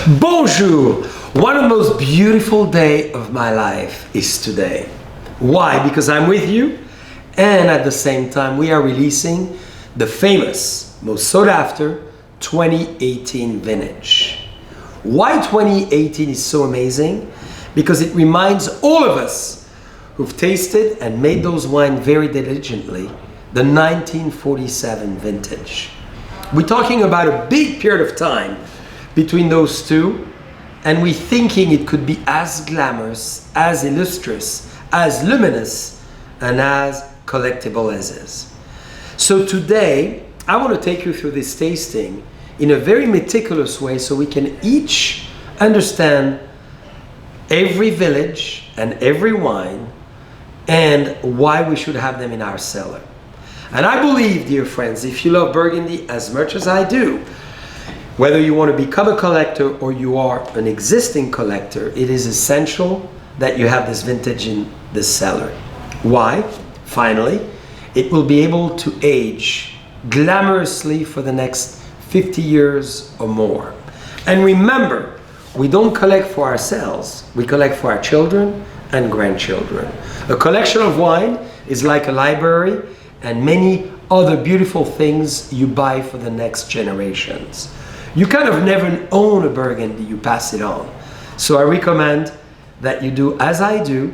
Bonjour! One of the most beautiful days of my life is today. Why? Because I'm with you, and at the same time we are releasing the famous, most sought after 2018 vintage. Why 2018 is so amazing? Because it reminds all of us who've tasted and made those wines very diligently, the 1947 vintage. We're talking about a big period of time between those two, and we're thinking it could be as glamorous, as illustrious, as luminous, and as collectible as is. So today, I want to take you through this tasting in a very meticulous way so we can each understand every village and every wine and why we should have them in our cellar. And I believe, dear friends, if you love Burgundy as much as I do, whether you want to become a collector or you are an existing collector, it is essential that you have this vintage in the cellar. Why? Finally, it will be able to age glamorously for the next 50 years or more. And remember, we don't collect for ourselves, we collect for our children and grandchildren. A collection of wine is like a library and many other beautiful things you buy for the next generations. You kind of never own a Burgundy, you pass it on. So I recommend that you do as I do.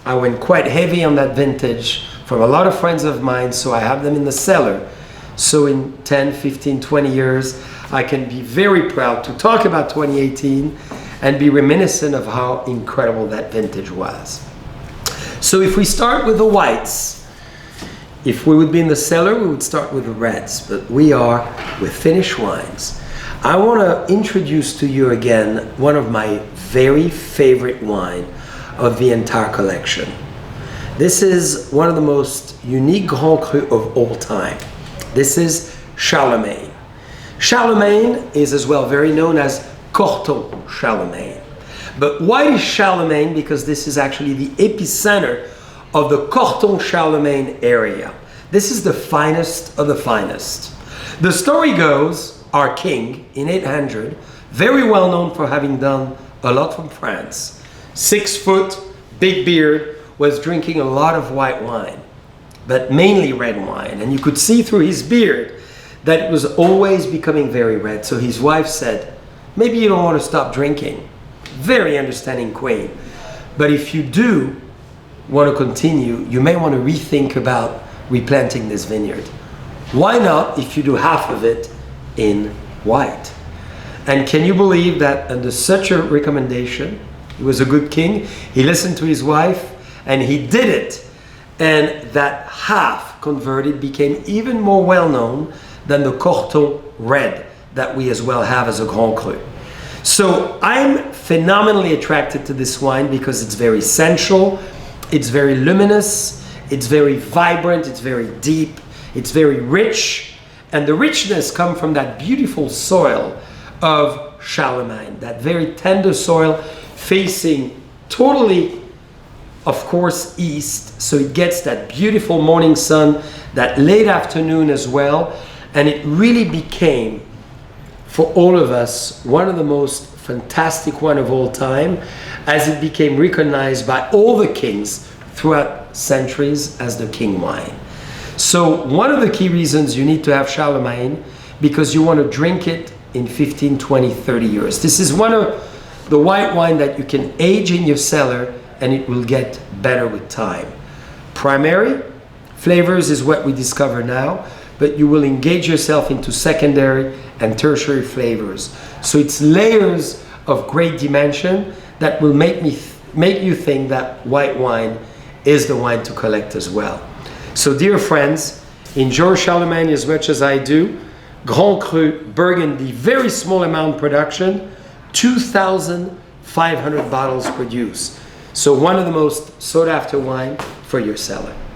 I went quite heavy on that vintage from a lot of friends of mine, so I have them in the cellar. So in 10, 15, 20 years, I can be very proud to talk about 2018 and be reminiscent of how incredible that vintage was. So if we start with the whites, if we would be in the cellar, we would start with the reds, but we are with finished wines. I want to introduce to you again one of my very favorite wine of the entire collection. This is one of the most unique Grand Cru of all time. This is Charlemagne. Charlemagne is as well very known as Corton Charlemagne. But why is Charlemagne? Because this is actually the epicenter of the Corton Charlemagne area. This is the finest of the finest. The story goes, our king in 800, very well known for having done a lot from France, 6 foot, big beard, was drinking a lot of white wine, but mainly red wine. And you could see through his beard that it was always becoming very red. So his wife said, maybe you don't want to stop drinking. Very understanding queen. But if you do want to continue, you may want to rethink about replanting this vineyard. Why not if you do half of it in white? And can you believe that under such a recommendation, he was a good king, he listened to his wife and he did it, and that half converted became even more well known than the Corton red that we as well have as a Grand Cru. So I'm phenomenally attracted to this wine because it's very sensual, it's very luminous, it's very vibrant, it's very deep, it's very rich. And the richness comes from that beautiful soil of Charlemagne, that very tender soil facing totally, of course, east. So it gets that beautiful morning sun, that late afternoon as well. And it really became, for all of us, one of the most fantastic wine of all time, as it became recognized by all the kings throughout centuries as the king wine. So one of the key reasons you need to have Charlemagne, because you want to drink it in 15, 20, 30 years. This is one of the white wine that you can age in your cellar and it will get better with time. Primary flavors is what we discover now, but you will engage yourself into secondary and tertiary flavors. So it's layers of great dimension that will make you think that white wine is the wine to collect as well. So dear friends, enjoy Charlemagne as much as I do. Grand Cru Burgundy, very small amount production, 2,500 bottles produced. So one of the most sought after wine for your cellar.